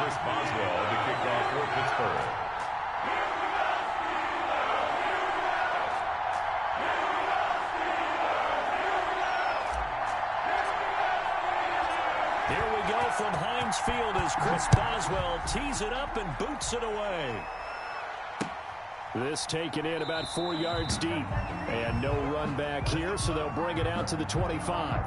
Chris Boswell to kick off for Pittsburgh. Here we go from Heinz Field as Chris Boswell tees it up and boots it away. This taken in about 4 yards deep. And no run back here, so they'll bring it out to the 25.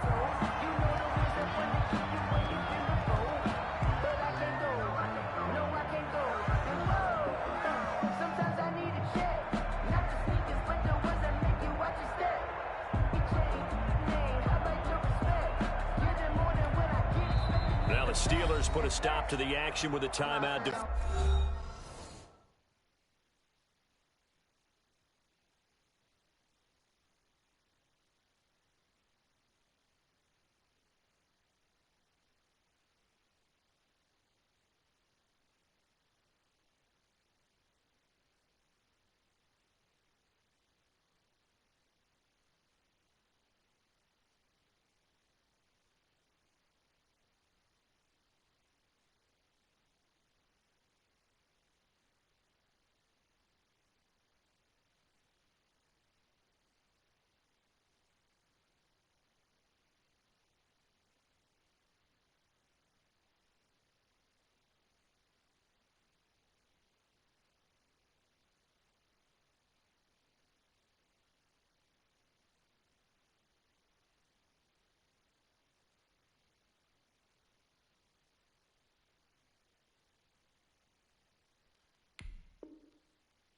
Now the Steelers put a stop to the action with a timeout.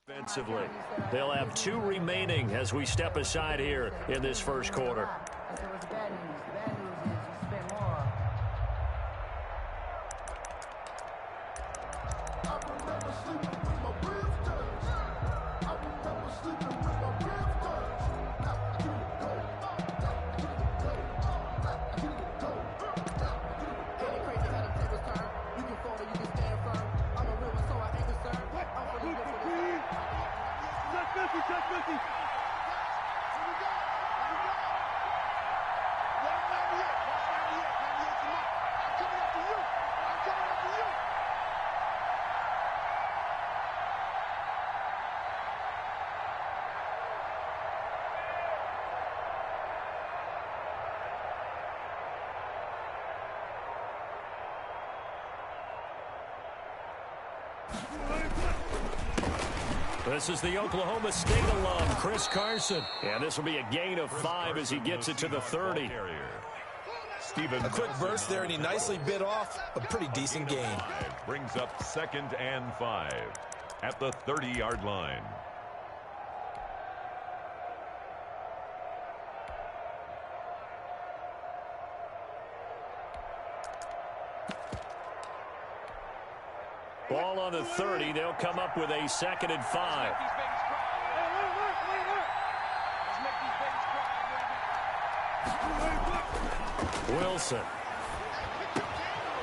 Offensively, they'll have 2 remaining as we step aside here in this first quarter. This is the Oklahoma State alum, Chris Carson. And this will be a gain of 5 as he gets it to the 30. A quick burst there, and he nicely bit off a pretty decent gain. Brings up 2nd and 5 at the 30-yard line. Ball on the 30. They'll come up with a 2nd and 5. Wilson.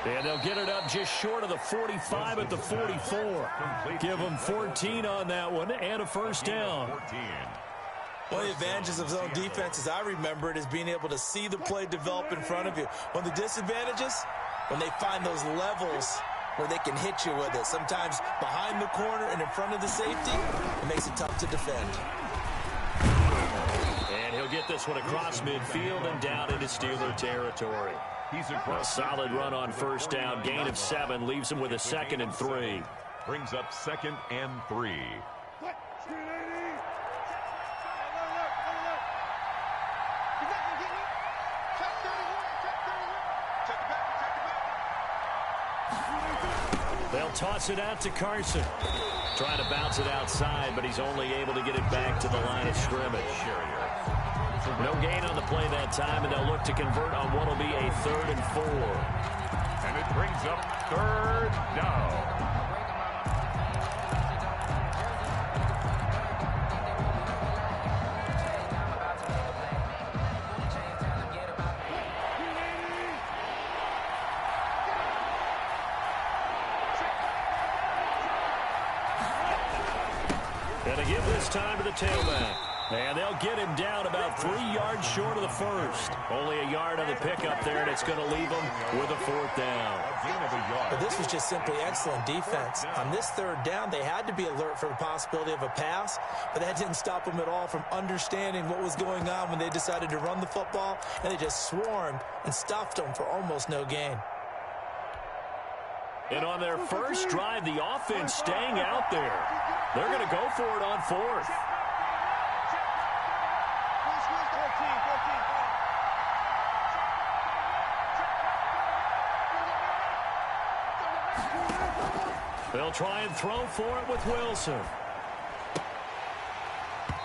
And they'll get it up just short of the 45 at the 44. Give them 14 on that one and a first down. One of the advantages of zone defense, as I remember it, is being able to see the play develop in front of you. One of the disadvantages, when they find those levels where they can hit you with it. Sometimes behind the corner and in front of the safety, it makes it tough to defend. And he'll get this one across midfield and down into Steeler territory. A solid run on first down, gain of 7, leaves him with a 2nd and 3. Brings up 2nd and 3. They'll toss it out to Carson. Trying to bounce it outside, but he's only able to get it back to the line of scrimmage. No gain on the play that time, and they'll look to convert on what will be a 3rd and 4. And it brings up 3rd down. And to give this time to the tailback. And they'll get him down about 3 yards short of the first. Only a yard on the pickup there, and it's going to leave him with a 4th down. But this was just simply excellent defense. On this 3rd down, they had to be alert for the possibility of a pass, but that didn't stop them at all from understanding what was going on when they decided to run the football, and they just swarmed and stuffed them for almost no gain. And on their first drive, the offense staying out there. They're going to go for it on 4th. They'll try and throw for it with Wilson.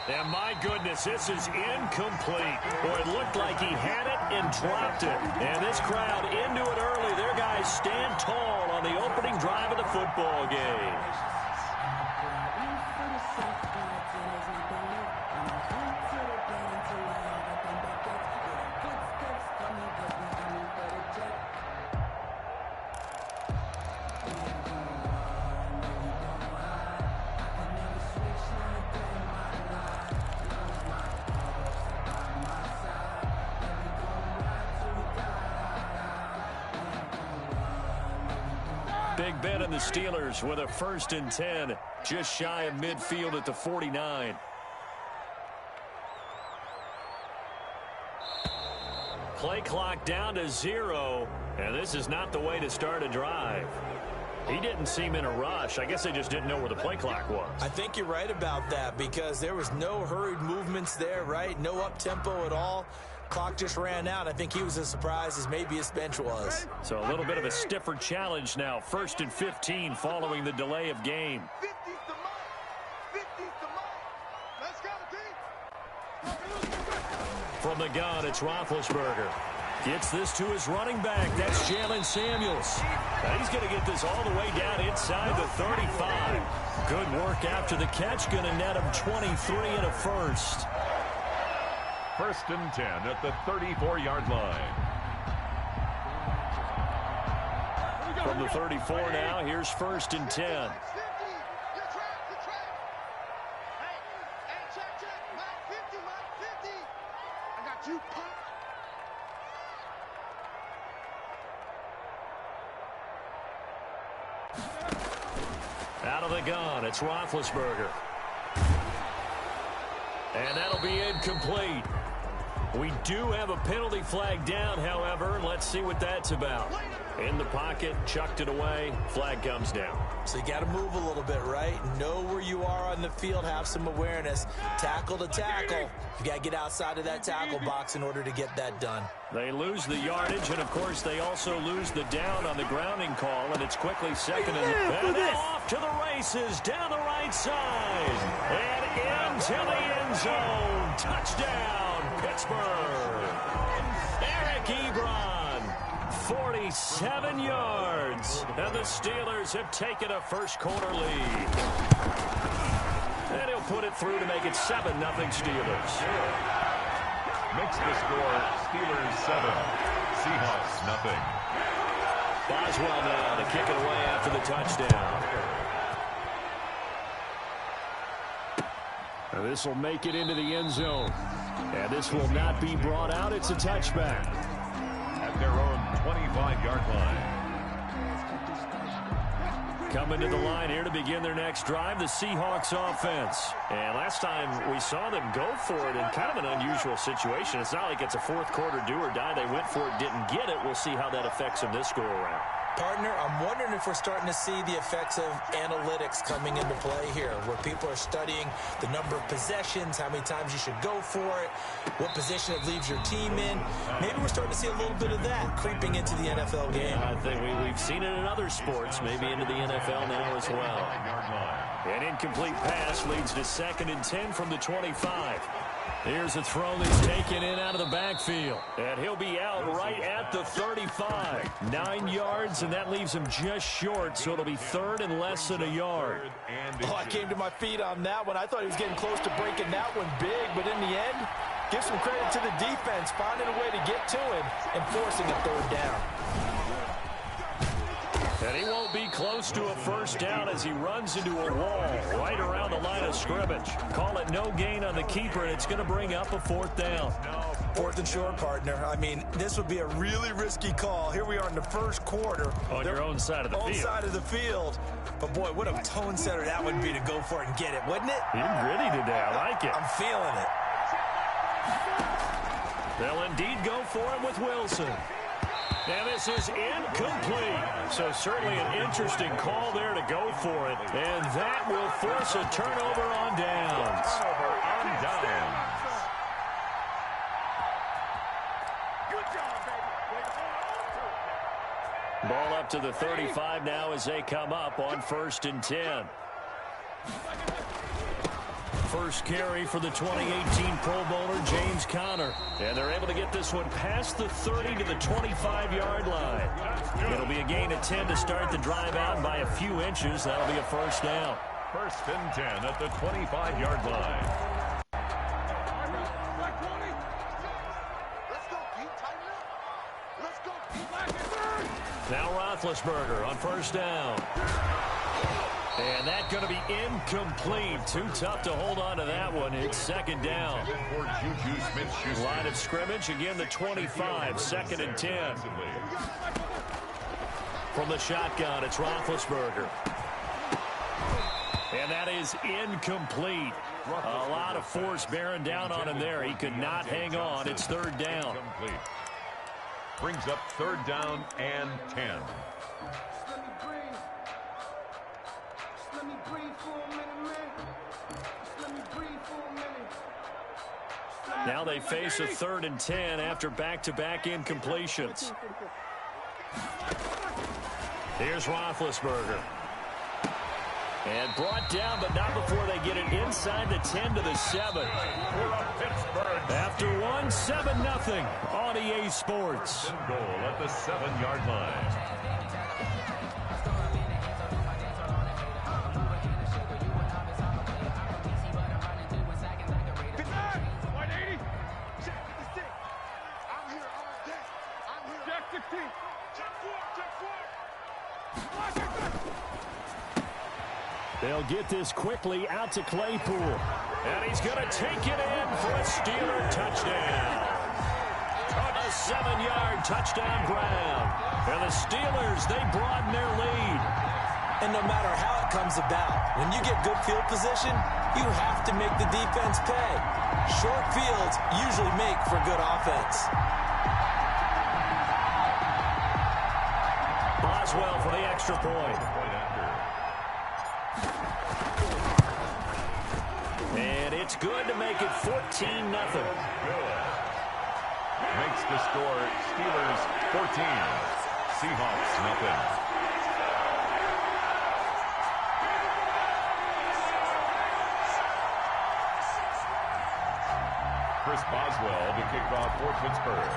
And my goodness, this is incomplete. Boy, it looked like he had it and dropped it. And this crowd into it early. Their guys stand tall on the opening drive of the football game. Big bet on the Steelers with a 1st and 10, just shy of midfield at the 49. Play clock down to 0, and this is not the way to start a drive. He didn't seem in a rush. I guess they just didn't know where the play clock was. I think you're right about that because there was no hurried movements there, right? No up-tempo at all. Clock just ran out. I think he was as surprised as maybe his bench was. So a little bit of a stiffer challenge now. 1st and 15 following the delay of game. 50's the mark. 50's the mark. Let's go, D. From the gun, it's Roethlisberger. Gets this to his running back. That's Jalen Samuels. Now he's going to get this all the way down inside the 35. Good work after the catch. Going to net him 23 and a 1st. 1st and 10 at the 34-yard line. From the 34 now, here's 1st and 10. Out of the gun, it's Roethlisberger. And that'll be incomplete. We do have a penalty flag down, however, and let's see what that's about. In the pocket, chucked it away, flag comes down. So you got to move a little bit, right? Know where you are on the field, have some awareness. Tackle to tackle. You got to get outside of that tackle box in order to get that done. They lose the yardage, and of course they also lose the down on the grounding call, and it's quickly 2nd and off to the races down the right side and into the end zone. Touchdown, Pittsburgh. Eric Ebron, 47 yards, and the Steelers have taken a first-quarter lead. And he'll put it through to make it 7-0 Steelers. Makes the score Steelers 7, Seahawks nothing. Boswell now to kick it away after the touchdown. Now this will make it into the end zone. And this will not be brought out. It's a touchback. At their own 25-yard line. Coming to the line here to begin their next drive, the Seahawks offense. And last time we saw them go for it in kind of an unusual situation. It's not like it's a 4th quarter do or die. They went for it, didn't get it. We'll see how that affects them this go-around. Partner, I'm wondering if we're starting to see the effects of analytics coming into play here, where people are studying the number of possessions, how many times you should go for it, what position it leaves your team in. Maybe we're starting to see a little bit of that creeping into the NFL game. I think we've seen it in other sports, maybe into the NFL now as well. An incomplete pass leads to 2nd and 10 from the 25. Here's a throw that's taken in out of the backfield. And he'll be out right at the 35. 9 yards, and that leaves him just short, so it'll be 3rd and less than a yard. Oh, I came to my feet on that one. I thought he was getting close to breaking that one big, but in the end, give some credit to the defense, finding a way to get to him and forcing a 3rd down. And he won't be close to a first down as he runs into a wall right around the line of scrimmage. Call it no gain on the keeper, and it's going to bring up a 4th down. 4th and short, partner. I mean, this would be a really risky call. Here we are in the first quarter. On your own side of the field. Own side of the field. But, boy, what a tone setter that would be to go for it and get it, wouldn't it? You're gritty today. I like it. I'm feeling it. They'll indeed go for it with Wilson. And this is incomplete. So certainly an interesting call there to go for it. And that will force a turnover on downs. Ball up to the 35 now as they come up on 1st and 10. First carry for the 2018 Pro Bowler, James Conner. And they're able to get this one past the 30 to the 25-yard line. It'll be a gain of 10 to start the drive out by a few inches. That'll be a first down. 1st and 10 at the 25-yard line. Now Roethlisberger on 1st down. And that's going to be incomplete. Too tough to hold on to that one. It's 2nd down. Line of scrimmage, again the 25, 2nd and 10. From the shotgun, it's Roethlisberger. And that is incomplete. A lot of force bearing down on him there. He could not hang on. It's 3rd down. Brings up 3rd down and 10. Now they face a 3rd and 10 after back-to-back incompletions. Here's Roethlisberger. And brought down, but not before they get it inside the 10 to the 7. After one, 7-0 on EA Sports. Goal at the 7-yard line. They'll get this quickly out to Claypool. And he's going to take it in for a Steeler touchdown. A 7-yard touchdown grab. And the Steelers, they broaden their lead. And no matter how it comes about, when you get good field position, you have to make the defense pay. Short fields usually make for good offense. Boswell for the extra point. And it's good to make it 14-0. Makes the score Steelers 14, Seahawks nothing. Chris Boswell to kick off for Pittsburgh.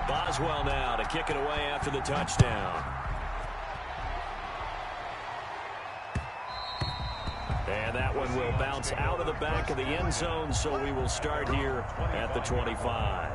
Boswell now to kick it away after the touchdown. And that one will bounce out of the back of the end zone, so we will start here at the 25.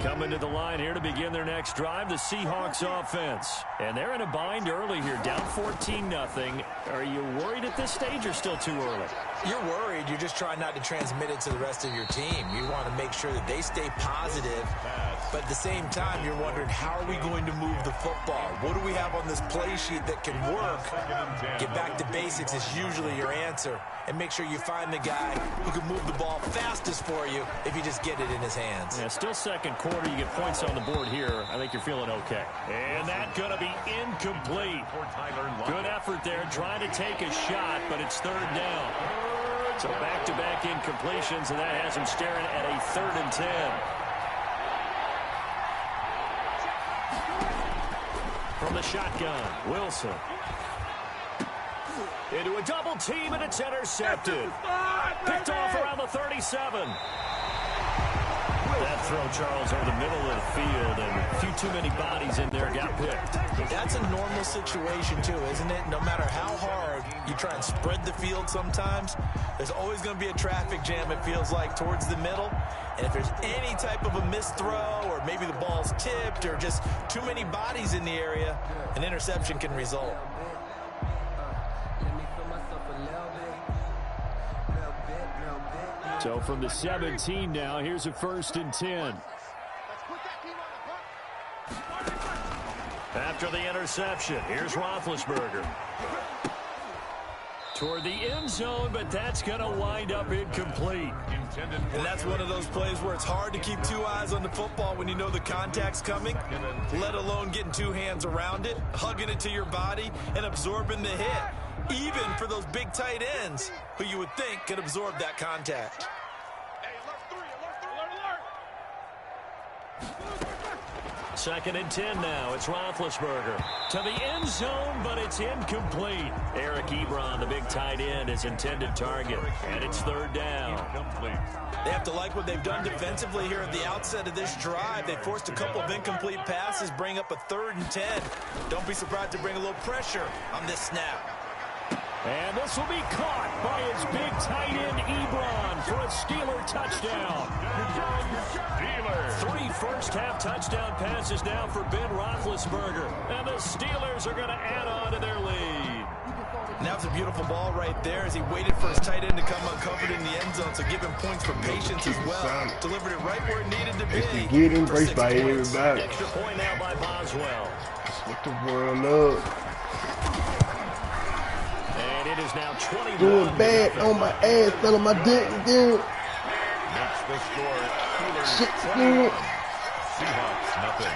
Coming to the line here to begin their next drive, the Seahawks offense. And they're in a bind early here, down 14-0. Are you worried at this stage or still too early? You're worried. You're just trying not to transmit it to the rest of your team. You want to make sure that they stay positive. But at the same time, you're wondering, how are we going to move the football? What do we have on this play sheet that can work? Get back to basics is usually your answer. And make sure you find the guy who can move the ball fastest for you if you just get it in his hands. Yeah, still second quarter. You get points on the board here. I think you're feeling okay. And that's going to be incomplete. Good effort there, trying to take a shot, but it's 3rd down. So back-to-back incompletions, and that has him staring at a 3rd and 10. From the shotgun, Wilson. Into a double team, and it's intercepted. Picked off around the 37. That throw, Charles, over the middle of the field, and a few too many bodies in there got picked. That's a normal situation, too, isn't it? No matter how hard you try and spread the field sometimes, there's always going to be a traffic jam, it feels like, towards the middle. And if there's any type of a missed throw, or maybe the ball's tipped, or just too many bodies in the area, an interception can result. So from the 17 now, here's a 1st and 10. After the interception, here's Roethlisberger. Toward the end zone, but that's going to wind up incomplete. And that's one of those plays where it's hard to keep two eyes on the football when you know the contact's coming, let alone getting two hands around it, hugging it to your body, and absorbing the hit. Even for those big tight ends who you would think could absorb that contact. Second and 10 now. It's Roethlisberger to the end zone, but it's incomplete. Eric Ebron, the big tight end, is intended target, and it's 3rd down. They have to like what they've done defensively here at the outset of this drive. They forced a couple of incomplete passes, bring up a 3rd and 10. Don't be surprised to bring a little pressure on this snap. And this will be caught by his big tight end, Ebron, for a Steeler touchdown. 3 first-half touchdown passes now for Ben Roethlisberger. And the Steelers are going to add on to their lead. And that was a beautiful ball right there as he waited for his tight end to come uncovered in the end zone, so give him points for patience as well. Delivered it right where it needed to be. It's get embraced by everybody. Extra point now by Boswell. That's what the world loves. And it is now 21. Doing bad on my ass, fell on my dick again. Makes the score. Shit, Steelers 20. Seahawks nothing.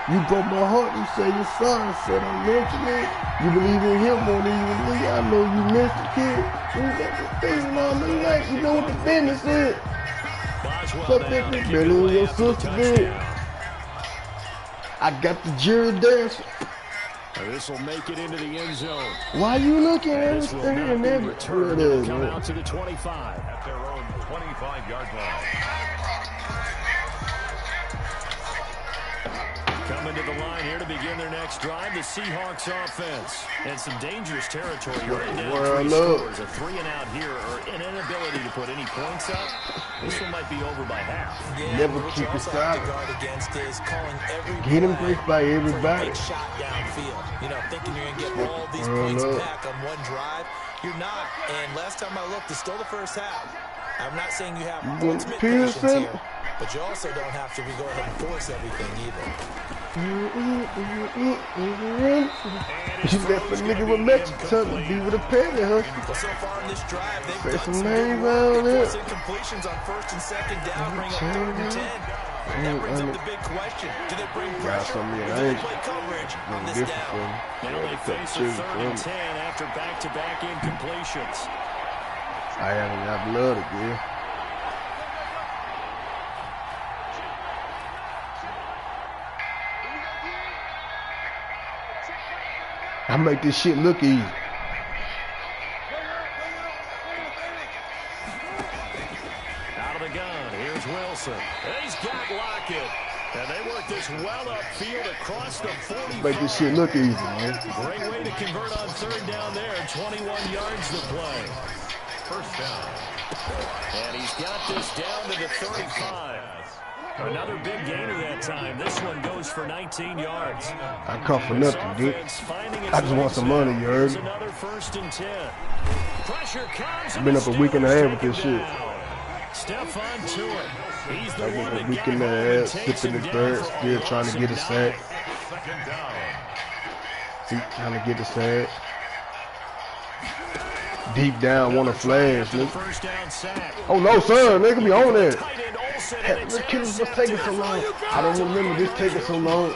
You broke my heart. You say you're sorry. Said I'm mentally. You believe in him more than you believe. I know you missed the kid. You got the thing on the night. You know what the business is. Fuck that bitch better than your sister did. I got the jury dancing. This will make it into the end zone. Why you looking at This us will staring not at be me? returned. It'll come out to the 25. At their own 25-yard line. Coming to the line here to begin their next drive, the Seahawks offense. And some dangerous territory right now. 3 scores, a 3 and out here, or an inability to put any points up. This one might be over by half. Yeah, Never what keep you it also have to silent. guard against is calling every Get him play briefed by for a everybody. big shot downfield. You know, thinking you're going to get all these points back on one drive. You're not. And last time I looked, it's still the first half. I'm not saying you have ultimate patience here, but you also don't have to go ahead and force everything either. You left a nigga with Mexico to be with a penny, huh? Well, so far in this drive, they've done Some some names good out work. They there. force incompletions on 1st and 2nd down, bring up 3rd and 10. That brings up the big question. Do they bring pressure, or do they play coverage on this down? Now they face a 3rd and 10 after back-to-back incompletions. I haven't got blood again. I make this shit look easy. Out of the gun, here's Wilson. He's got Lockett. And they work this well upfield across the 45. Make this shit look easy, man. Great way to convert on 3rd down there. 21 yards to play. First down. And he's got this down to the 35. Another big gainer that time. This one goes for 19 yards. I come for nothing, dude. I just want some money, you heard? Another 1st and 10. Pressure comes. I've been up a week and a half with this shit. Stephon Tuitt. He's the I one get a that week got and a home and half, takes sipping him the down third, for still a trying to get a sack. Second down. Still trying to get a sack. Deep down, want to flash, nigga. First down sack. Oh no, sir, nigga be on that. Tight end Olsen, Hey, and this it's kid was intercepted. taking so long. I don't remember this taking so long.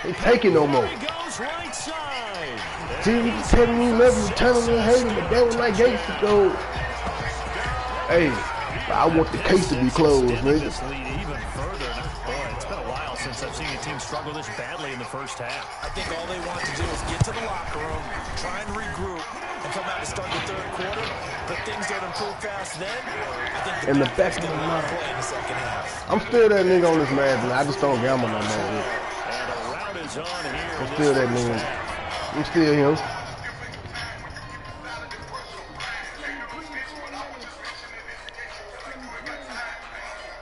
Ain't taking no more. He goes right side. See, you telling me love you, telling me hate him, but that was like Gates to go. Hey, I want the case to be closed, nigga. This lead even further. Boy, it's been a while since I've seen a team struggle this badly in the first half. I think all they want to do is get to the locker room, try and regroup, and come out to start the third quarter, but things don't improve fast then, I think In the back back still of my want to mind. play in the second half. I'm still that nigga on this match, man. I just don't gamble no more. And a rout is on here. I'm in still this that first nigga. half. I'm still him.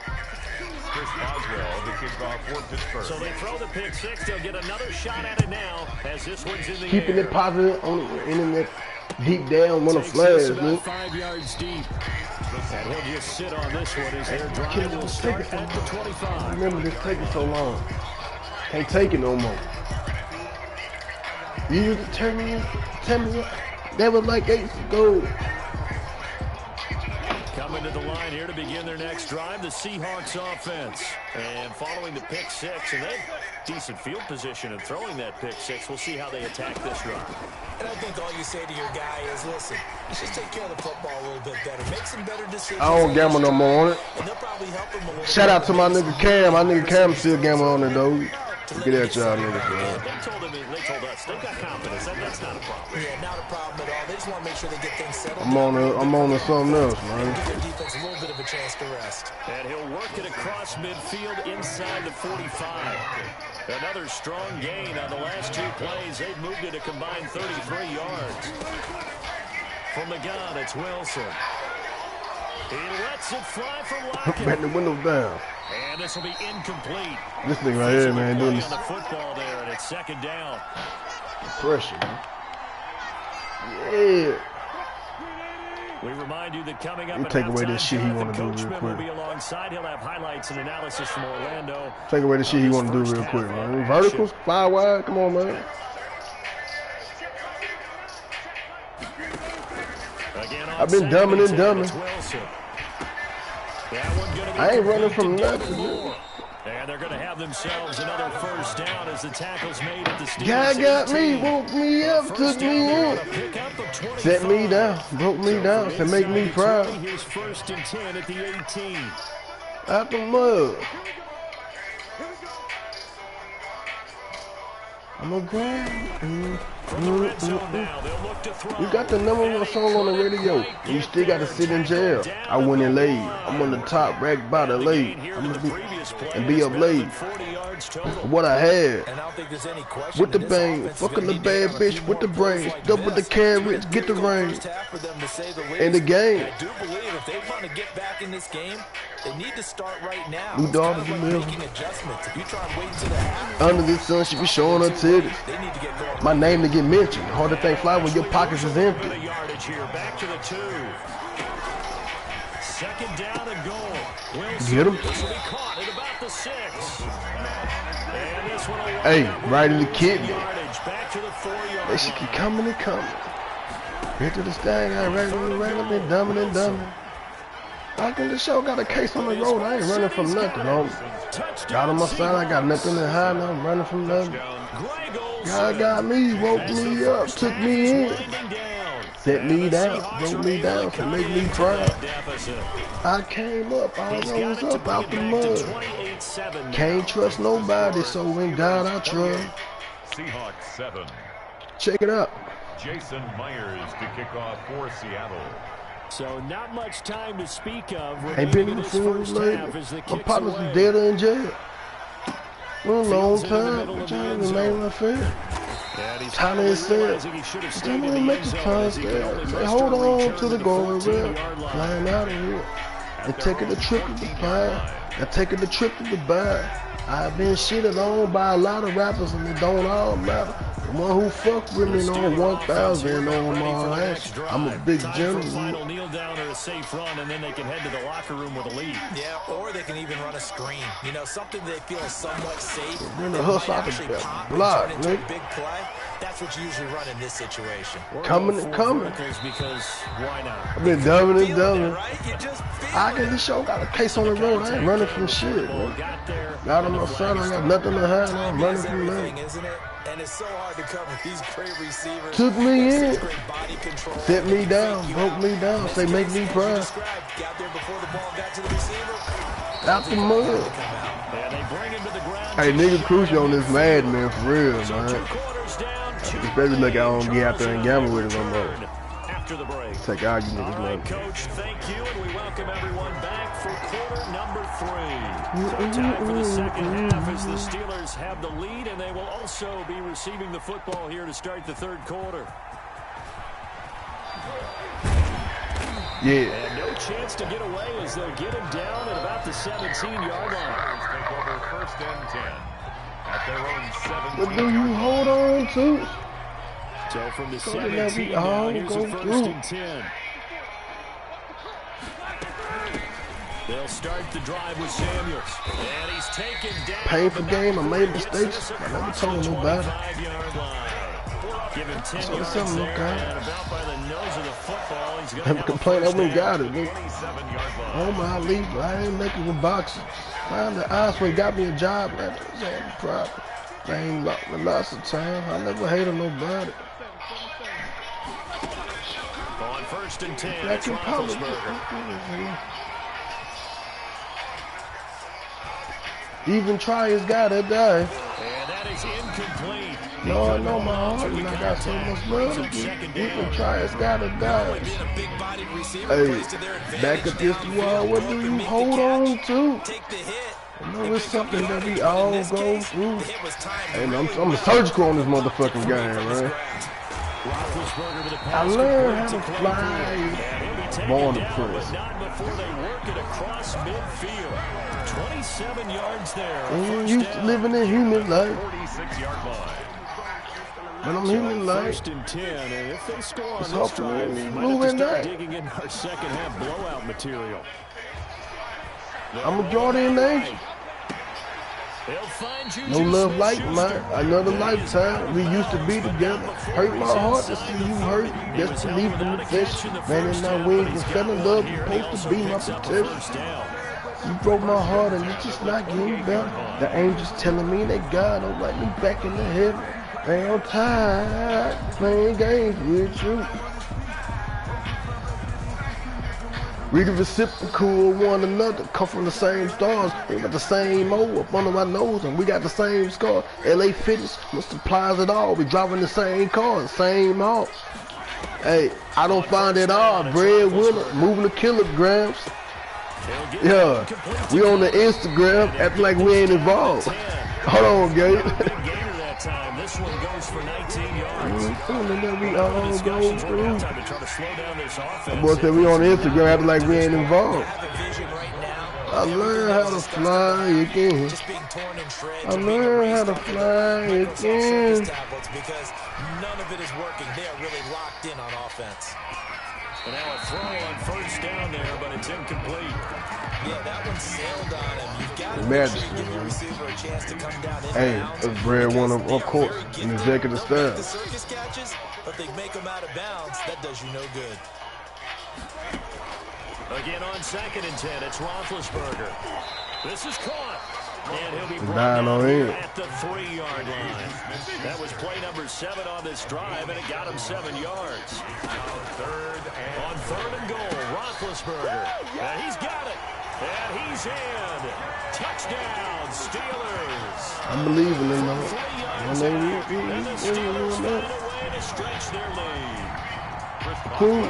Chris Boswell, the kickoff for Pittsburgh. So they throw the pick six. They'll get another shot at it now as this one's in the Keeping air. it positive on the internet. Deep down, want to Takes flash, this about man. 5 yards deep. And he'll just sit on this one as their drive will start at the 25. Remember this taking so long. Can't take it no more. You used to tell me that was like 8 ago. Coming to the line here to begin their next drive, the Seahawks offense. And following the pick six, and they have decent field position and throwing that pick six. We'll see how they attack this run. And I think all you say to your guy is, listen, just take care of the football a little bit better. Make some better decisions. I don't gamble no more on it. And they'll probably help him a little Shout bit. out to my nigga Cam. My nigga Cam still gamble on it, though. Get at y'all niggas, man. They told us they've got confidence. That's not a problem. Yeah, not a problem at all. They just want to make sure they get things settled. I'm on to something else, man. Give their defense a little bit of a chance to rest. And he'll work it across midfield inside the 45. Another strong gain on the last 2 plays. They've moved it a combined 33 yards. From the gun, it's Wilson. He lets it fly from Back Lockett. the window down. And this will be incomplete. This nigga right here, man, doing Play this on the football there, and it's second down. pressure, man. Yeah. We remind you that coming up You at take away halftime, this shit he Jonathan wanna do real Coachman quick. will be alongside. He'll have highlights and analysis from Orlando. Take away the shit he want to do First real half quick, of man. action. Verticals, fly wide. Come on, man. Again on I've been dumbing and second dumbing. it's Wilson. That one gonna be I ain't running complete from to Devin nothing, Moore. And they're going to have themselves another first down as the tackle's made at the Steelers. Guy got me, 18. woke me up, First took down me there in. on a pickup of 25. Set me down, broke me down, to make me proud. His first and 10 at the 18. Out the mud. I'm a grind. From the red zone now, they'll look to throw. You got the number one song on the radio. You still got to sit in jail. I went and laid. I'm on the top, rack by the late. I'm gonna be up late. 40 yards total. What I had. And I don't think there's any question With the that this bang, offense is fucking gonna the need to bad have a bitch few with the more plays brains, like double the this. carrots, get the Difficult rain. first half for them, to say the least. In the game. And I do believe if they want to get back in this game, they need to start right now. New It's kind dog of in like the middle. making adjustments. If you try and wait until the half, Under the sun, she be showing her titties. they need to get going. My name to get mentioned. Hard to think fly when your pockets is Bit empty. of yardage here, back to the 2. Second down and goal. Wilson, Get him. this will be caught at about the 6. And this one will Hey, wind up right in the with kidney. yardage, back to the 4-yard They should line. keep coming and coming. Get to the stand, I ran up and dumbing and dumbing. Back in the show, got a case on the road. I ain't running from nothing, homie. Got on my side, I got nothing to hide. Now I'm running from nothing. Greg Olsen. God got me, woke me up, took me in. Winding down. Set me And the down, Seahawks broke are me able down to to cut make me into proud. that deficit. I came up, I He's got rose it to up bring out it the back to mud. 28-7 now. Can't trust nobody, so in God I trust. Seahawks 7. Check it out. Jason Myers to kick off for Seattle. So not much time to speak of. Ain't been remaining in the this field first lately. half as the My kicks partners away. is dead or in jail. For a long Fields in the time, middle of the trying end to zone. remain my fair. And he's Tyler probably is said, realizing he should have stayed Tell me in to the make end the zone time as he could only Say, muster hold a on return to the goal, real. 14-yard line. Flying out of here. And taking the trip to Dubai. And taking the trip to Dubai. I've been shitted on by a lot of rappers and it don't all matter. The one who fuck with me on 1,000 on my ass. I'm a big Time for a general. final kneel down or a safe run, and then they can head to the locker room with a lead. Yeah, or they can even run a screen. You know, something they feel is somewhat safe. Then the that hustle might out the actually pop and block, turn into a nigga. big play. That's what you usually run in this situation. We're Coming going and for coming. verticals because why not? I've been dumbing and Feeling it, dumbing. right? You just feel I it. get this show, got a case on the road. I ain't running from shit, Ball man. got there. Got on my side, I got nothing to hide. I'm running Is from everything, nothing. isn't it? And it's so hard to cover these great receivers. Took me Such in. great body control. Set me down, Fake you broke out. me down, say make me As you proud. described, got there before the ball got to the receiver. Out the mud. And they bring him to the ground. Hey, nigga crucial on this Madden, man, for real, So man. 2 quarters down, 2 Especially like I don't get out there and gamble with it no more. I after the break. Take all you niggas. All right, Coach, thank you, and we welcome everyone back for quarter number 3. So time for the second half as the Steelers have the lead, and they will also be receiving the football here to start the third quarter. Yeah. And no chance to get away as they'll get him down at about the 17-yard line. Take over 1st and 10 at their own 17. What do you hold on to? So from the So 17 now now, we here's all a go 1st through. and 10. They'll start the drive with Samuels. And he's taken down. Painful game. I made mistakes. I never told nobody. Give him 10 So yards something there, look out. and about by the nose of the football. He's going Never to complained. I went and got it. Nigga. 27-yard Oh my leave. I ain't making with boxing. Man, the Osprey got me a job, man. That's all the problem. I ain't lots of time. I never hated nobody. On 1st and 10, Black it's and politics. Roethlisberger. Even try has got to die. And that is incomplete. No, I know my heart, and I got so much love to give. Even try has got to die. Hey, back up this wall, what do you hold on to? I know it's something that we all go through. And I'm surgical on this motherfucking game, man. I learned how to fly. Born to press. Not before they work it across midfield. 27 yards there. And you used to living in human life. 46-yard line. But I'm human life. 1st and 10, and if they score on It's this hopefully drive, we might have move to in start there. digging in our second half blowout material. I'm a Jordan angel. They'll find you. No love like mine. Another lifetime. We used to be together. Hurt my heart to see you hurt. Just believe in the fish. Ran in my wings and fell in love. Supposed to be my protection. You broke my heart and it's just not getting better. The angels telling me that God don't like me back in the heaven. Ain't no time playing games with you. We the reciprocal of one another, come from the same stars. We got the same O up under my nose, and we got the same scar. LA Fitness multiplies it all. We driving the same car, the same house. Hey, I don't find it odd. Breadwinner, moving the kilograms. Yeah, we on the Instagram, acting like we ain't involved. Hold on, Gabe. This one goes for 19 yards. That we all go through. Time to try to slow down this offense. That boy said we on Instagram, acting like we ain't involved. I learned how to fly again. I learned how to fly again. Because none of it is working. They are really locked in on offense. And now a throw on 1st down there, but it's incomplete. Yeah, that one sailed on him. You've got to Majesty, give your man. receiver a chance to come down in Hey, bounds. that's breadwinner, of course, an executive The staff. circus catches, but they make them out of bounds. That does you no good. Again on 2nd and 10, it's Roethlisberger. This is caught. And he'll be brought Dying on down him. at the 3-yard line. That was play number 7 on this drive, and it got him 7 yards. On 3rd and goal, Roethlisberger. And he's got it. And he's in. Touchdown, Steelers. I'm believing in them. 3 When yards they out, and the Steelers find real, a way to stretch their lead. cool.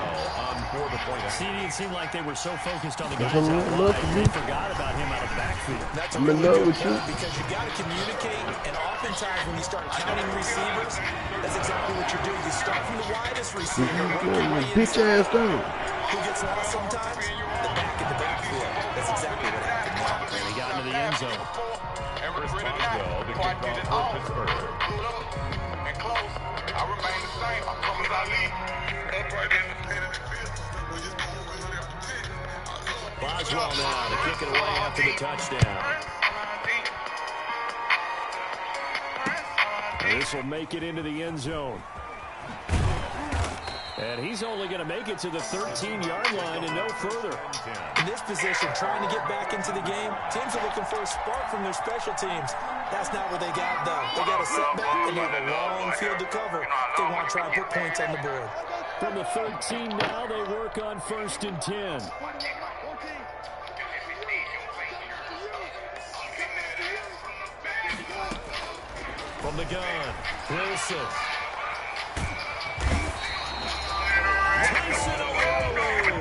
See, it seemed like they were so focused on the guys That's what out I love wide, to they do. forgot about him out of backfield. That's a I'm in really love good with you. point because you got to communicate, and oftentimes when you start counting receivers, that's exactly what you're doing. You start from the widest receiver, work your way Bitch inside. ass thing. Who gets lost sometimes? The back in the backfield. That's exactly what happened now. And he got into the end zone. Chris Boswell to kick off for Pittsburgh. And close. I remain the same. I'm coming as I leave. Upright in the field. Boswell now to kick it away after the touchdown. And this will make it into the end zone. And he's only going to make it to the 13-yard line and no further. In this position, trying to get back into the game, teams are looking for a spark from their special teams. That's not what they got, though. They got a setback and they have a long field to cover if they want to try and put points on the board. From the 13 now, they work on 1st and 10. From the gun, Wilson. Mason Alou.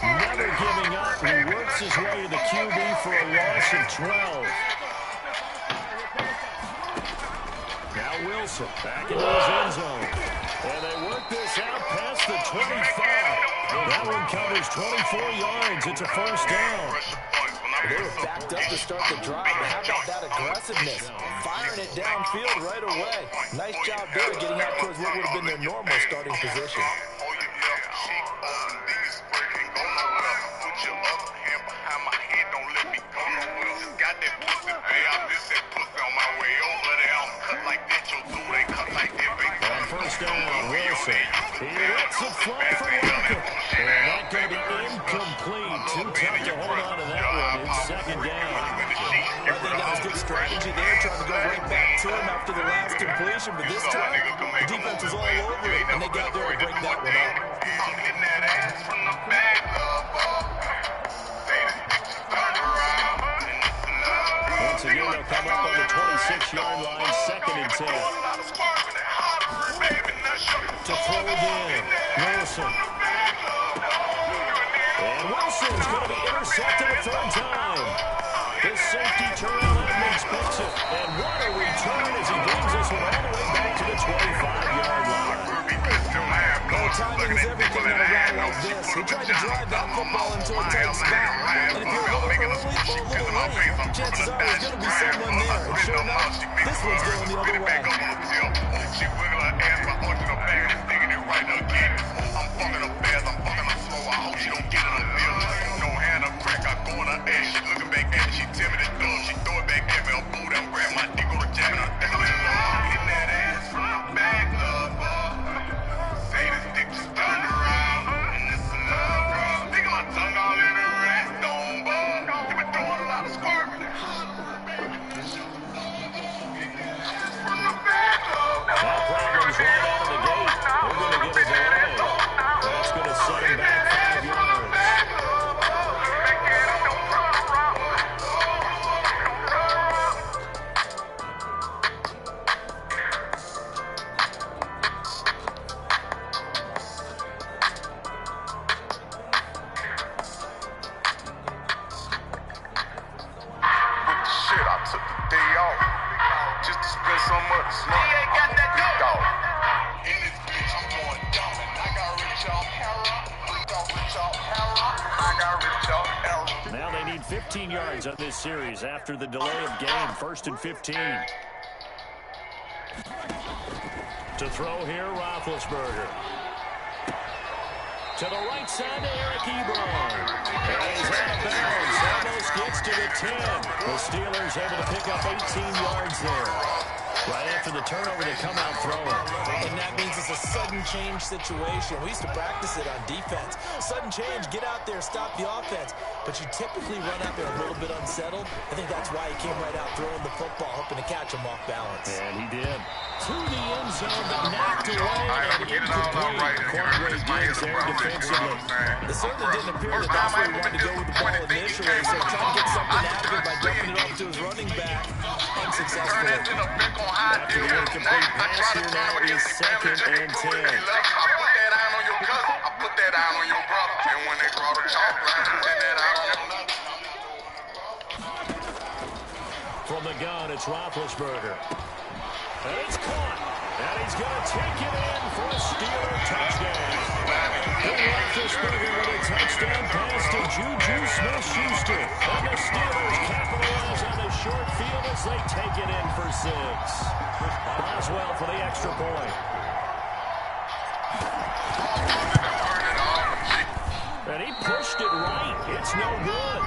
Never giving up. He works his way to the QB for a loss of 12. Now Wilson back into his end zone. And they work this out past the 25. That one covers 24 yards. It's a first down. They were backed up to start the drive, but how about that aggressiveness? Firing it downfield right away. Nice job there getting out towards what would have been their normal starting position. On first down, Wilson. He lets it fly for Lincoln. And that's going to be incomplete. Too tough to hold on to that one. It's second down. I think that was good strategy there, trying to go right back to him after the last completion. But this time, the defense was all over it, and they got there to break that one up. Once again, they'll come up on the 26-yard line, second and 10. To throw again, Wilson. And Wilson's going to be intercepted a third time. This safety Terrell Edmonds picks it. And what a return as he brings this one all the way back to the 25-yard line. Well, timing is everything in a round like this. He tried to drive that football into a tight spot. And if you're a little early or a little late, chances are there's going to be someone there. And sure enough, this one's going the other way. She wiggle her ass by arching her back and sticking it right again. I'm fucking her fast, I'm fucking her slow. I hope she don't get in her feelings. No hand up crack, I go in her ass. She looking back at me, she timid and dumb. She throw it back at me, I'll boot down, grab my dick on the jacket. I'm hitting that ass from the back, love. Say this dick just turned around. And this is love, bro. Nigga, my tongue all in her ass, don't bug. You been throwing a lot of squirming. That problem's right out of the gate. They're going to get a delay. That's going to set him back 5 yards. Shit, I took the day off just to spend some of this money. He ain't got that dog. In this bitch, I'm going dumb, and I got rich off heroin. I got rich off heroin. Now they need 15 yards on this series after the delay of game. First and 15. To throw here, Roethlisberger. To the right side to Eric Ebron. And he's out of bounds. Almost gets to the 10. The Steelers able to pick up 18 yards there. Right after the turnover, they come out throwing. And that means it's a sudden change situation. We used to practice it on defense. Sudden change, get out there, stop the offense. But you typically run out there a little bit unsettled. I think that's why he came right out throwing the football, hoping to catch him off balance. And he did. To the end zone, but knocked away and incomplete. Cornway digs there defensively. It certainly didn't appear that that's where he wanted to go with the ball initially. So trying to get something out of it by dumping it off to his running back. Unsuccessful. After the incomplete pass here now is second and 10. I put that iron on your cousin. I put that iron on your brother. And when they brought a chalk line, put that iron on your mother. From the gun, it's Roethlisberger. And it's caught. And he's going to take it in for a Steeler touchdown. And Roethlisberger with a touchdown pass to Juju Smith-Schuster. And the Steelers capitalize on the short field as they take it in for 6. Boswell for the extra point. And he pushed it right. It's no good.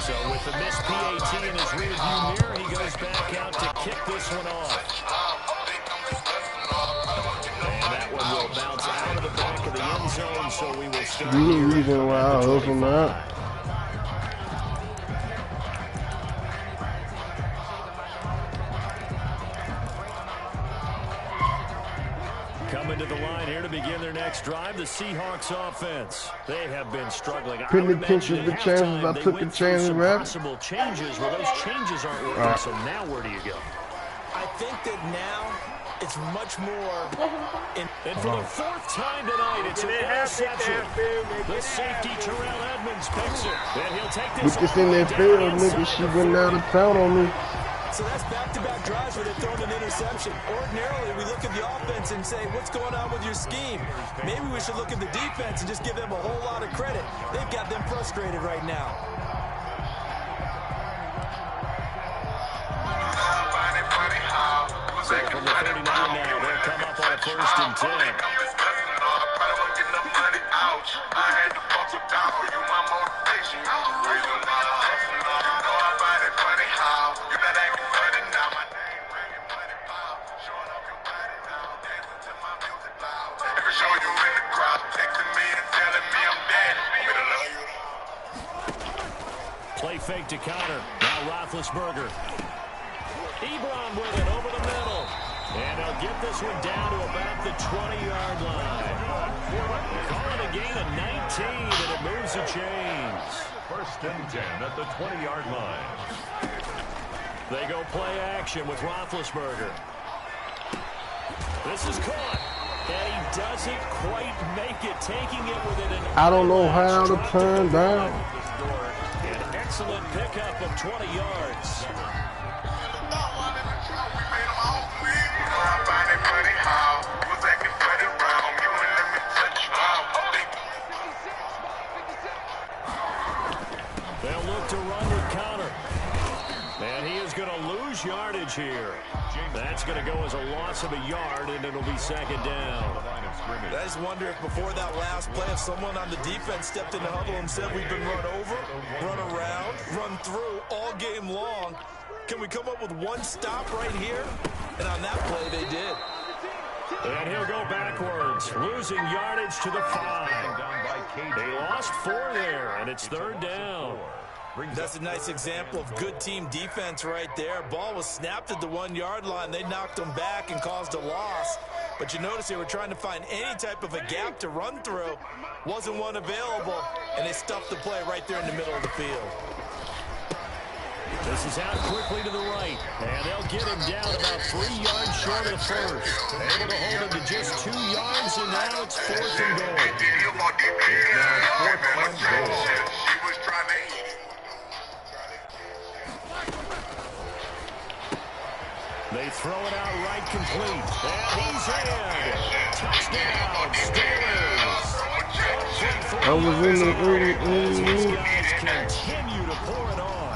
So with the missed PAT in his rearview mirror, he goes back out to kick this one off. And that one will bounce out of the back of the end zone, so we will start here. Reason why I hustle now. Coming to the line here to begin their next next drive, the Seahawks offense. They have been struggling. Penitentiary chances. I took a chance, right? Possible changes. Well, those changes aren't working, so now where do you go? I think that now it's much more. And for the fourth time tonight, it's an interception. The safety, Terrell Edmonds, picks it. And he'll take this. With this in that field, nigga, she went out of town on me. So that's back-to-back drives where they're throwing an interception. Ordinarily, we look at the offense and say, what's going on with your scheme? Maybe we should look at the defense and just give them a whole lot of credit. They've got them frustrated right now. So from the 39 now, they'll come up on a 1st and 10. Play fake to Connor. Now Roethlisberger. Ebron with it over the middle. And they'll get this one down to about the 20-yard line. Call it a gain of 19, and it moves the chains. 1st and 10 at the 20-yard line. They go play action with Roethlisberger. This is caught. And he doesn't quite make it, taking it within an... I don't know how to turn down. An excellent pickup of 20 yards. They'll look to run with Connor. And he is going to lose yardage here. That's going to go as a loss of a yard, and it'll be 2nd down. I just wonder if before that last play, if someone on the defense stepped in the huddle and said we've been run over, run around, run through all game long. Can we come up with one stop right here? And on that play, they did. And he'll go backwards, losing yardage to the 5. They lost 4 there, and it's 3rd down. That's a nice example of good team defense right there. Ball was snapped at the 1-yard line. They knocked them back and caused a loss. But you notice they were trying to find any type of a gap to run through. Wasn't one available, and they stuffed the play right there in the middle of the field. This is out quickly to the right, and they'll get him down about 3 yards short of the 1st. Able to hold him to just 2 yards, and now it's 4th and goal. They throw it out right complete, and he's in. Touchdown, Steelers. I was in the These guys continue to pour it on.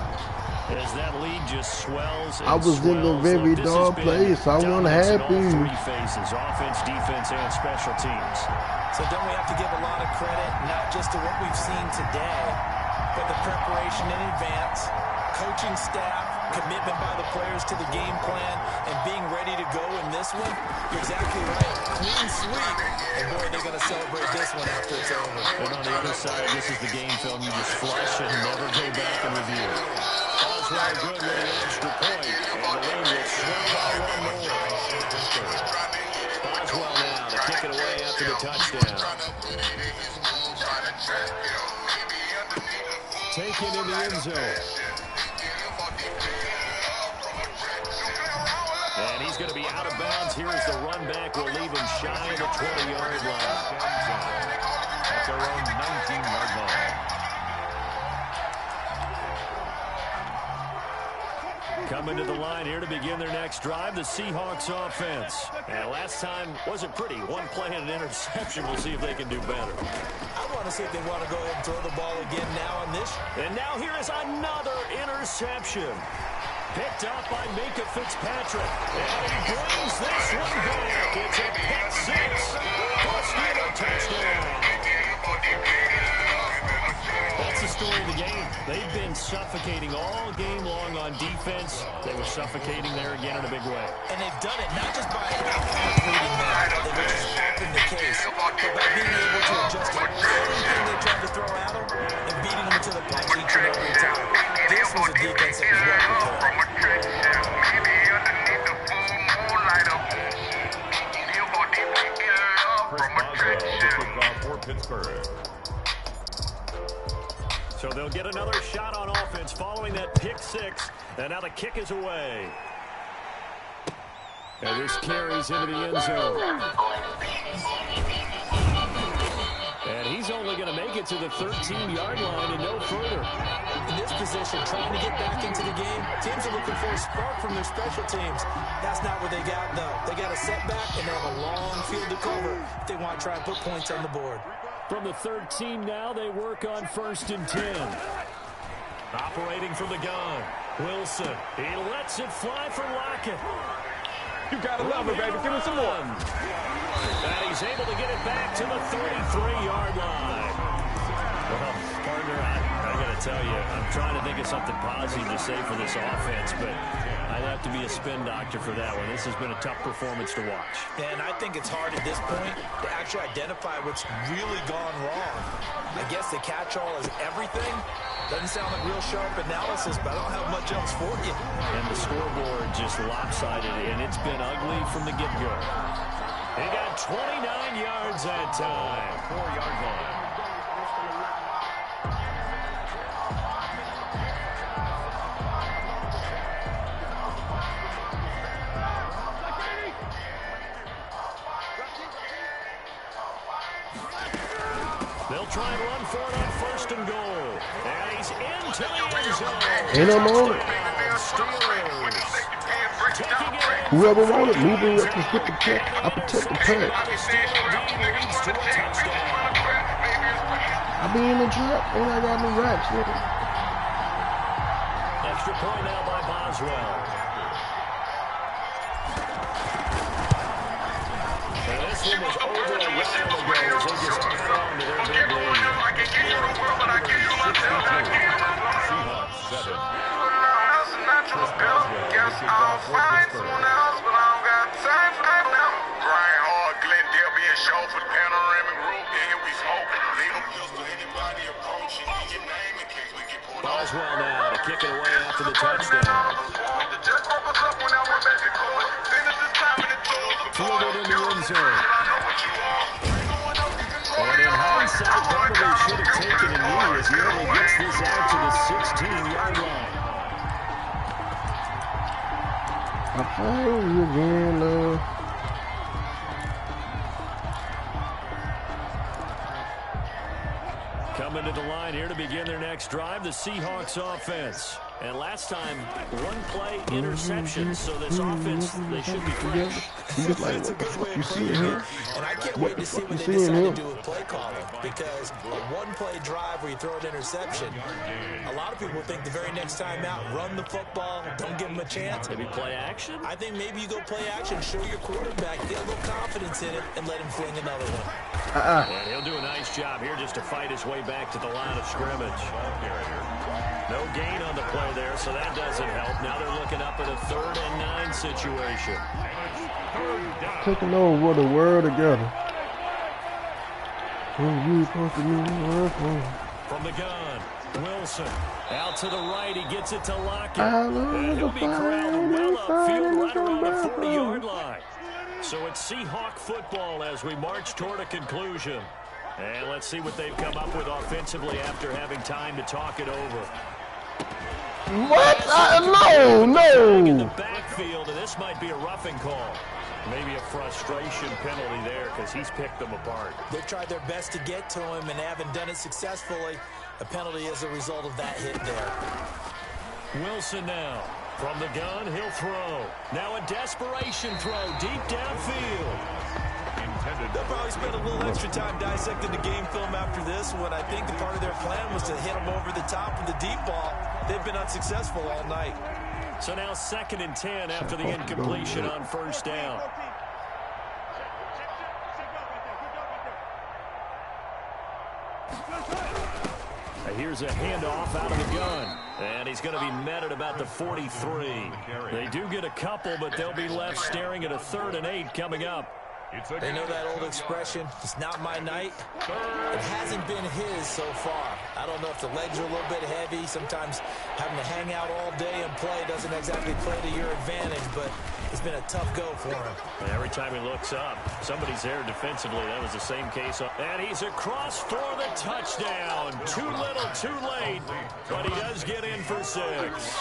As that lead just swells. I was in the very dark place. I wasn't happy. 3 phases, offense, defense, and special teams. So don't we have to give a lot of credit, not just to what we've seen today, but the preparation in advance, coaching staff, commitment by the players to the game plan, and being ready to go in this one? You're exactly right. Clean sweep. And boy, they're going to celebrate this one after it's over. And on the other side, this is the game film you just flush and never go back and review. Oswald good with an extra point, and the lead will swell by 1 more. Oswald now to kick it away after the touchdown. Taken in the end zone. And he's going to be out of bounds here as the run back will leave him shy of the 20-yard line. At their own 19-yard line. Coming to the line here to begin their next drive, the Seahawks offense. And last time wasn't pretty. 1 play and an interception. We'll see if they can do better. I want to see if they want to go ahead and throw the ball again now on this. And now here is another interception. Picked up by Minka Fitzpatrick. And he brings this one back. It's a pick 6. Costiga touchdown. That's the story of the game. They've been suffocating all game long on defense. They were suffocating there again in a big way. And they've done it not just by outleading them, which is often the case, but by being able to adjust to everything they tried to throw at them and beating them to the punch each and every time. This was a defense that was well prepared. So they'll get another shot on offense following that pick six. And now the kick is away. And this carries into the end zone. And he's only going to make it to the 13-yard line and no further. In this position, trying to get back into the game, teams are looking for a spark from their special teams. That's not what they got, though. They got a setback, and they have a long field to cover if they want to try and put points on the board. From the 13 now, they work on 1st and 10. Operating from the gun, Wilson. He lets it fly for Lockett. You got to love it, baby. Give me some more. And he's able to get it back to the 33-yard line. Well, partner, I got to tell you, I'm trying to think of something positive to say for this offense, but I'd have to be a spin doctor for that one. This has been a tough performance to watch. And I think it's hard at this point to actually identify what's really gone wrong. I guess the catch-all is everything. Doesn't sound like real sharp analysis, but I don't have much else for you. And the scoreboard just lopsided, and it's been ugly from the get-go. He got 29 yards that time. 4-yard line. They'll try and run for it on 1st and goal. And he's into the end zone. Ain't no moment. Steelers. Taking it in. Whoever wanted, moving up to get the pack. I protect the pack. I be in the trap. All I got no racks, nigga. Extra point now by Boswell. And this one was over a while ago as they just held on to their big lead. Guess I'll find someone else, but I don't got time for that now. Grind hard, Glendale being show for the panoramic roof. Yeah, here we smoke. Leave them pistol, anybody approaching. Your name in case we get pulled off. Boswell now to kick it away after the touchdown. Fielded in the end zone. And in hindsight, probably should have taken a knee as he only gets this out to the 16-yard line. I find you again, love. Coming to the line here to begin their next drive, the Seahawks offense. And last time, one play interception, so this offense, they should be fresh. He's like, what the fuck you seeing here? And I can't wait to see what they decide to do with play calling, because a one-play drive where you throw an interception, a lot of people think the very next time out, run the football, don't give them a chance. Maybe play action? I think maybe you go play action, show your quarterback, get a little confidence in it, and let him fling another one. And he'll do a nice job here just to fight his way back to the line of scrimmage. No gain on the play there, so that doesn't help. Now they're looking up at a 3rd and 9 situation. Taking over with the word together. You supposed to be from the gun, Wilson out to the right. He gets it to Lockett. And he'll be corralled well upfield right around the 40-yard line. So it's Seahawk football as we march toward a conclusion. And let's see what they've come up with offensively after having time to talk it over. What? No. In the backfield, and this might be a roughing call. Maybe a frustration penalty there because he's picked them apart. They've tried their best to get to him and haven't done it successfully. A penalty as a result of that hit there. Wilson now. From the gun, he'll throw. Now a desperation throw deep downfield. They'll probably spend a little extra time dissecting the game film after this one. I think the part of their plan was to hit them over the top of the deep ball. They've been unsuccessful all night. So now 2nd and 10 after the incompletion on 1st down. Here's a handoff out of the gun. And he's going to be met at about the 43. They do get a couple, but they'll be left staring at a 3rd and 8 coming up. They know that old expression, it's not my night. It hasn't been his so far. I don't know if the legs are a little bit heavy. Sometimes having to hang out all day and play doesn't exactly play to your advantage, but it's been a tough go for him. And every time he looks up, somebody's there defensively. That was the same case. And he's across for the touchdown. Too little, too late, but he does get in for 6.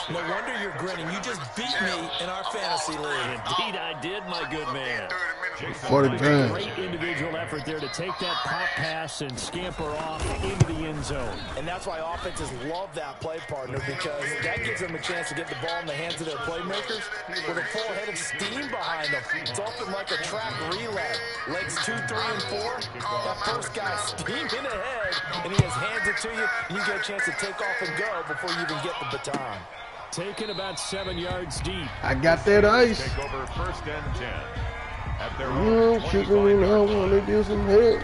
No wonder you're grinning. You just beat me in our fantasy league. Indeed, I did, my good man. Great individual effort there to take that pop pass and scamper off into the end zone. And that's why offenses love that play partner, because that gives them a chance to get the ball in the hands of their playmakers with a full head of steam behind them. It's often like a track relay. Legs 2, 3, and 4. That first guy steaming ahead, and he has hands it to you, and you get a chance to take off and go before you even get the baton. Taken about 7 yards deep. I got that ice. Take over 1st and 10. At their Chicken when I want to do some help.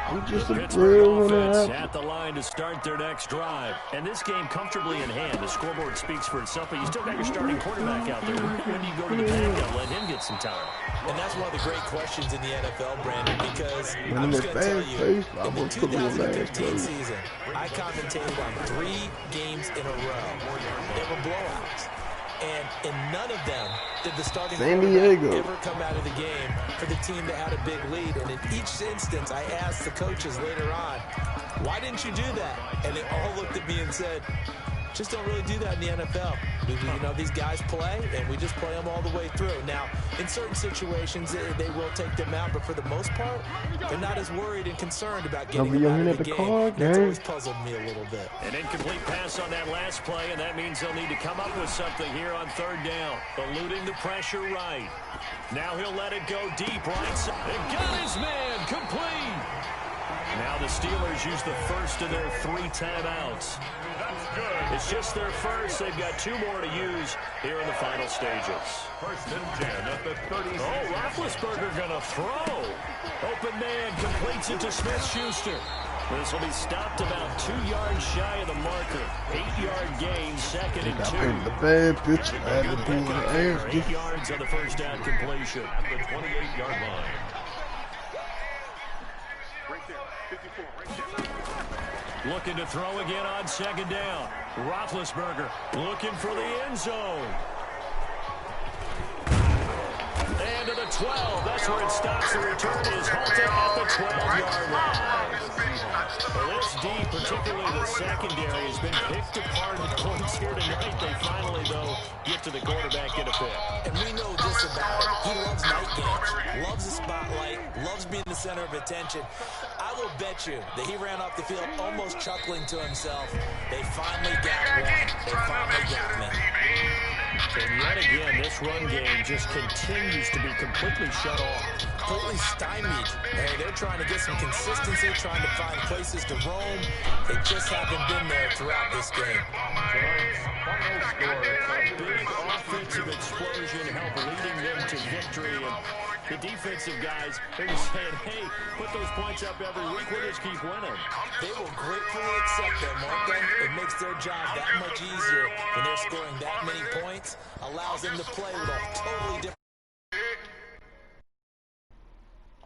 I'm just a real one. At the line to start their next drive. And this game comfortably in hand. The scoreboard speaks for itself, but you still got your starting quarterback out there. When do you go to the backup, let him get some time? And that's one of the great questions in the NFL, Brandon, because I'm just going to tell you, in the 2015 season, I commentated on 3 games in a row. They were blowouts. And in none of them did the starting quarterback ever come out of the game for the team that had a big lead. And in each instance, I asked the coaches later on, why didn't you do that? And they all looked at me and said, just don't really do that in the NFL. You know, these guys play, and we just play them all the way through. Now, in certain situations, they will take them out, but for the most part, they're not as worried and concerned about getting them out of the game. That's always puzzled me a little bit. An incomplete pass on that last play, and that means they'll need to come up with something here on 3rd down. Eluding the pressure right. Now he'll let it go deep right side. And got his man complete. Now the Steelers use the first of their 3 timeouts. It's just their first. They've got 2 more to use here in the final stages. 1st and 10 at the 30. Oh, Roethlisberger going to throw. Open man completes it to Smith-Schuster. This will be stopped about 2 yards shy of the marker. 8-yard gain, 2nd and 2. The bad pitch. I had to do it. 8 yards on the first down completion. At the 28-yard line. Looking to throw again on 2nd down. Roethlisberger looking for the end zone. And to the 12. That's where it stops. The return is halted at the 12-yard line. Well, this D, particularly the secondary, has been picked apart at points here tonight. They finally, though, get to the quarterback in a pick. And we know this about him. He loves night games, loves the spotlight, loves being the center of attention. I will bet you that he ran off the field almost chuckling to himself. They finally got one. They finally got me. And yet again, this run game just continues to be completely shut off. Completely stymied. Hey, they're trying to get some consistency, trying to find places to roam. They just haven't been there throughout this game. A big offensive explosion helped leading them to victory. And the defensive guys, they're just saying, hey, put those points up every week. We'll just keep winning. They will gratefully accept them, won't they? It makes their job that much easier when they're scoring that many points. Allows them to play with a totally different